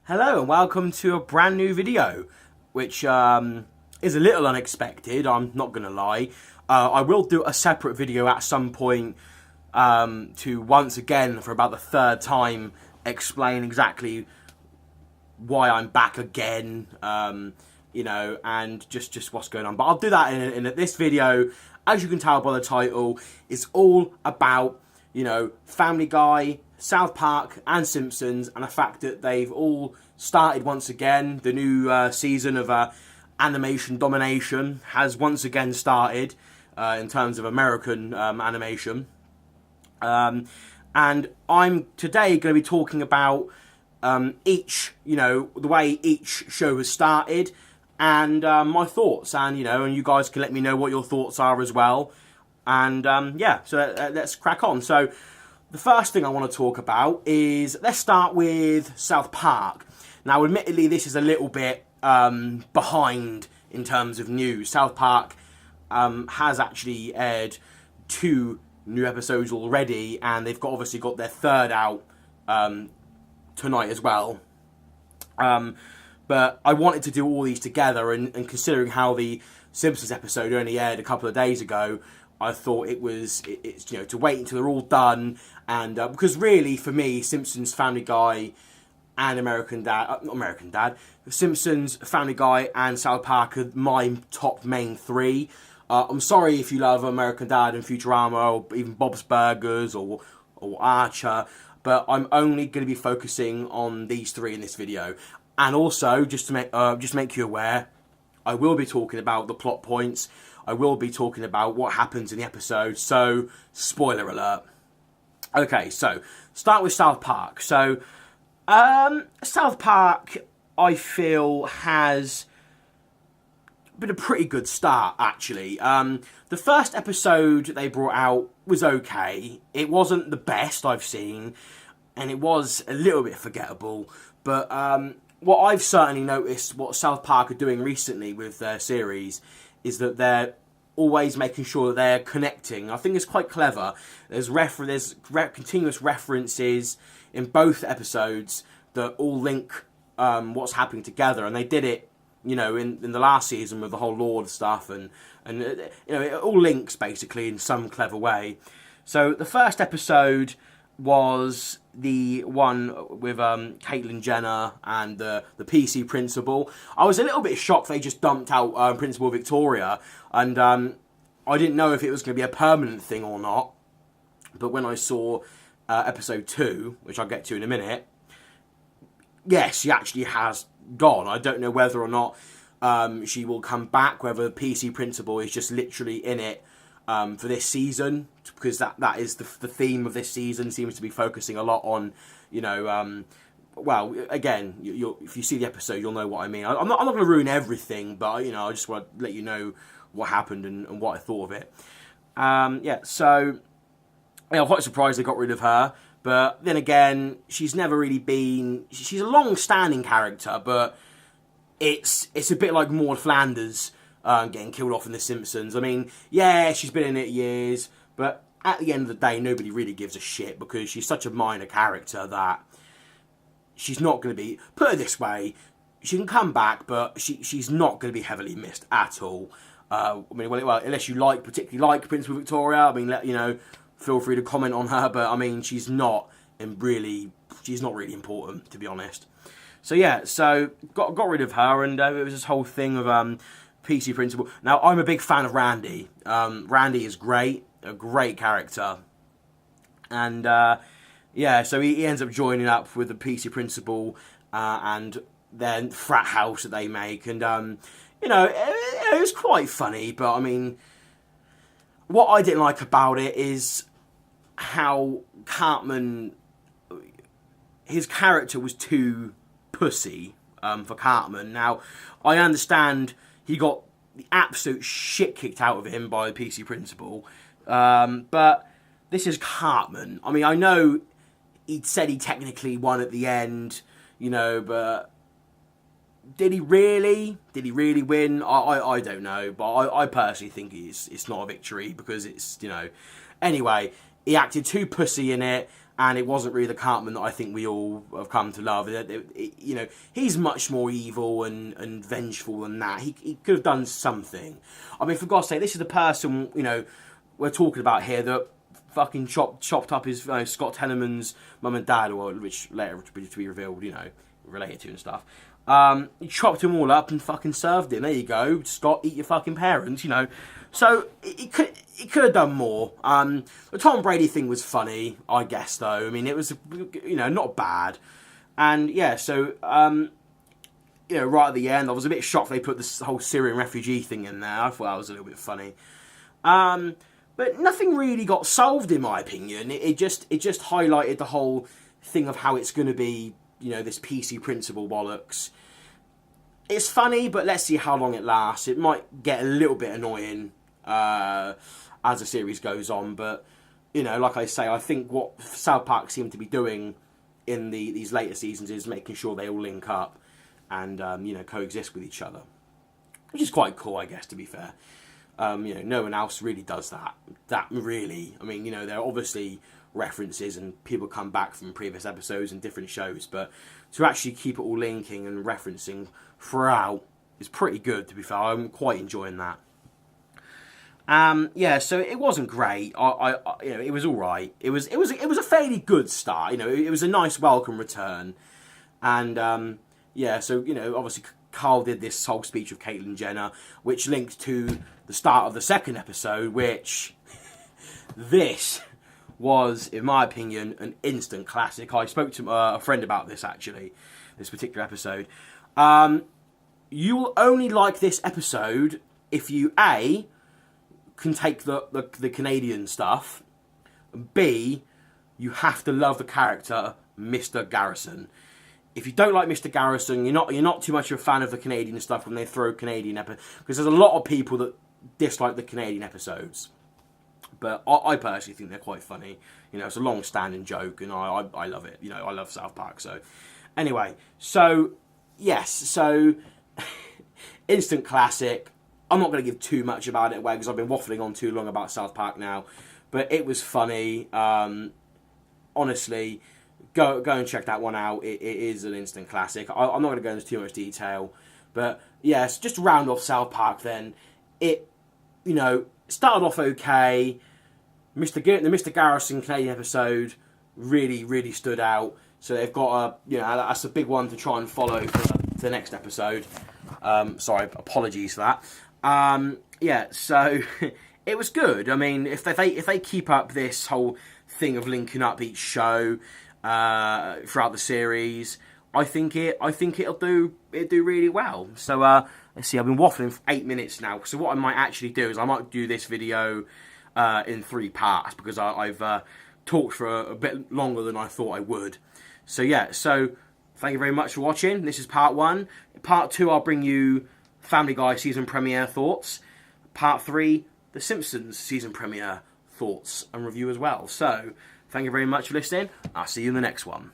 Hello and welcome to a brand new video, which is a little unexpected, I'm not going to lie. I will do a separate video at some point to once again, for about the third time, explain exactly why I'm back again, you know, and just what's going on. But I'll do that in this video. As you can tell by the title, it's all about, you know, Family Guy, South Park and Simpsons, and the fact that they've all started once again. The new season of animation domination has once again started in terms of American animation. And I'm today going to be talking about each, you know, the way each show has started and my thoughts. And, you know, and you guys can let me know what your thoughts are as well. And, yeah, so let's crack on. So, the first thing I want to talk about is, let's start with South Park. Now, admittedly, this is a little bit behind in terms of news. South Park has actually aired 2 new episodes already, and they've obviously got their third out tonight as well. But I wanted to do all these together, and considering how the Simpsons episode only aired a couple of days ago, I thought it's you know, to wait until they're all done, and because really for me, Simpsons, Family Guy, and Simpsons, Family Guy, and South Park are my top main 3. I'm sorry if you love American Dad and Futurama, or even Bob's Burgers or Archer, but I'm only going to be focusing on these 3 in this video. And also, just to make you aware, I will be talking about the plot points. I will be talking about what happens in the episode, so spoiler alert. Okay, so start with South Park. So South Park, I feel, has been a pretty good start, actually. The first episode they brought out was okay. It wasn't the best I've seen, and it was a little bit forgettable, but what I've certainly noticed, what South Park are doing recently with their series, is that they're always making sure that they're connecting. I think it's quite clever. There's continuous references in both episodes that all link what's happening together, and they did it, you know, in the last season with the whole Lord stuff, and you know, it all links basically in some clever way. So the first episode was the one with Caitlyn Jenner and the PC principal. I was a little bit shocked they just dumped out Principal Victoria, and I didn't know if it was going to be a permanent thing or not. But when I saw episode 2, which I'll get to in a minute, yes, she actually has gone. I don't know whether or not she will come back, whether the PC principal is just literally in it for this season, because that is the theme of this season. Seems to be focusing a lot on, you know, well, again, if you see the episode, you'll know what I mean. I'm not going to ruin everything, but, you know, I just want to let you know what happened and what I thought of it. Yeah, so yeah, I'm quite surprised they got rid of her, but then again, she's never really been. She's a long-standing character, but it's a bit like Maud Flanders getting killed off in The Simpsons. I mean, yeah, she's been in it years, but at the end of the day, nobody really gives a shit, because she's such a minor character that she's not going to be, put it this way, she can come back, but she's not going to be heavily missed at all. I mean, well, unless you particularly like Principal Victoria, I mean, you know, feel free to comment on her, but I mean, she's not really important, to be honest. So yeah, so got rid of her, and it was this whole thing of PC Principal. Now, I'm a big fan of Randy. Randy is great, a great character. And, yeah, so he ends up joining up with the PC Principal and then frat house that they make. And, you know, it was quite funny, but, I mean, what I didn't like about it is how Cartman, his character was too pussy for Cartman. Now, I understand he got the absolute shit kicked out of him by the PC principal, but this is Cartman. I mean, I know he said he technically won at the end, you know, but did he really? Did he really win? I don't know, but I personally think it's not a victory, because it's, you know, anyway, he acted too pussy in it, and it wasn't really the Cartman that I think we all have come to love. You know, he's much more evil and vengeful than that. He could have done something. I mean, for God's sake, this is the person, you know, we're talking about here that fucking chopped up his Scott Tenorman's mum and dad, or which later to be revealed, you know, related to and stuff. He chopped them all up and fucking served him. There you go, Scott, eat your fucking parents, you know. So he could have done more. The Tom Brady thing was funny, I guess, though. I mean, it was, you know, not bad. And yeah, so you know, right at the end, I was a bit shocked they put this whole Syrian refugee thing in there. I thought that was a little bit funny. But nothing really got solved, in my opinion. It just highlighted the whole thing of how it's going to be, you know, this PC principle bollocks. It's funny, but let's see how long it lasts. It might get a little bit annoying as the series goes on. But, you know, like I say, I think what South Park seem to be doing in these later seasons is making sure they all link up and, you know, coexist with each other. Which is quite cool, I guess, to be fair. You know, no one else really does that. That really, I mean, you know, there are obviously references and people come back from previous episodes and different shows, but to actually keep it all linking and referencing throughout is pretty good, to be fair. I'm quite enjoying that. Yeah, so it wasn't great. I you know, it was all right. It was a fairly good start. You know, it was a nice welcome return, and yeah, so you know, obviously Carl did this whole speech of Caitlyn Jenner, which linked to the start of the second episode, which this was, in my opinion, an instant classic. I spoke to a friend about this, actually, this particular episode. You will only like this episode if you, A, can take the Canadian stuff, B, you have to love the character, Mr. Garrison. If you don't like Mr. Garrison, you're not too much of a fan of the Canadian stuff when they throw Canadian episodes, because there's a lot of people that dislike the Canadian episodes. But I personally think they're quite funny. You know, it's a long-standing joke, and I love it. You know, I love South Park. So, anyway, so yes, so instant classic. I'm not going to give too much about it away because I've been waffling on too long about South Park now. But it was funny. Honestly, go and check that one out. It is an instant classic. I'm not going to go into too much detail, but yes, just to round off South Park. Then it, you know, started off okay. The Mr. Garrison Canadian episode really stood out. So they've got a, you know, that's a big one to try and follow for the next episode. Sorry, apologies for that. Yeah, so it was good. I mean, if they keep up this whole thing of linking up each show throughout the series, I think it'll do really well. So let's see. I've been waffling for 8 minutes now. So what I might actually do is I might do this video in 3 parts because I've talked for a bit longer than I thought I would. So yeah. So thank you very much for watching. This is part 1. Part 2, I'll bring you Family Guy season premiere thoughts. Part 3, The Simpsons season premiere thoughts and review as well. So thank you very much for listening. I'll see you in the next one.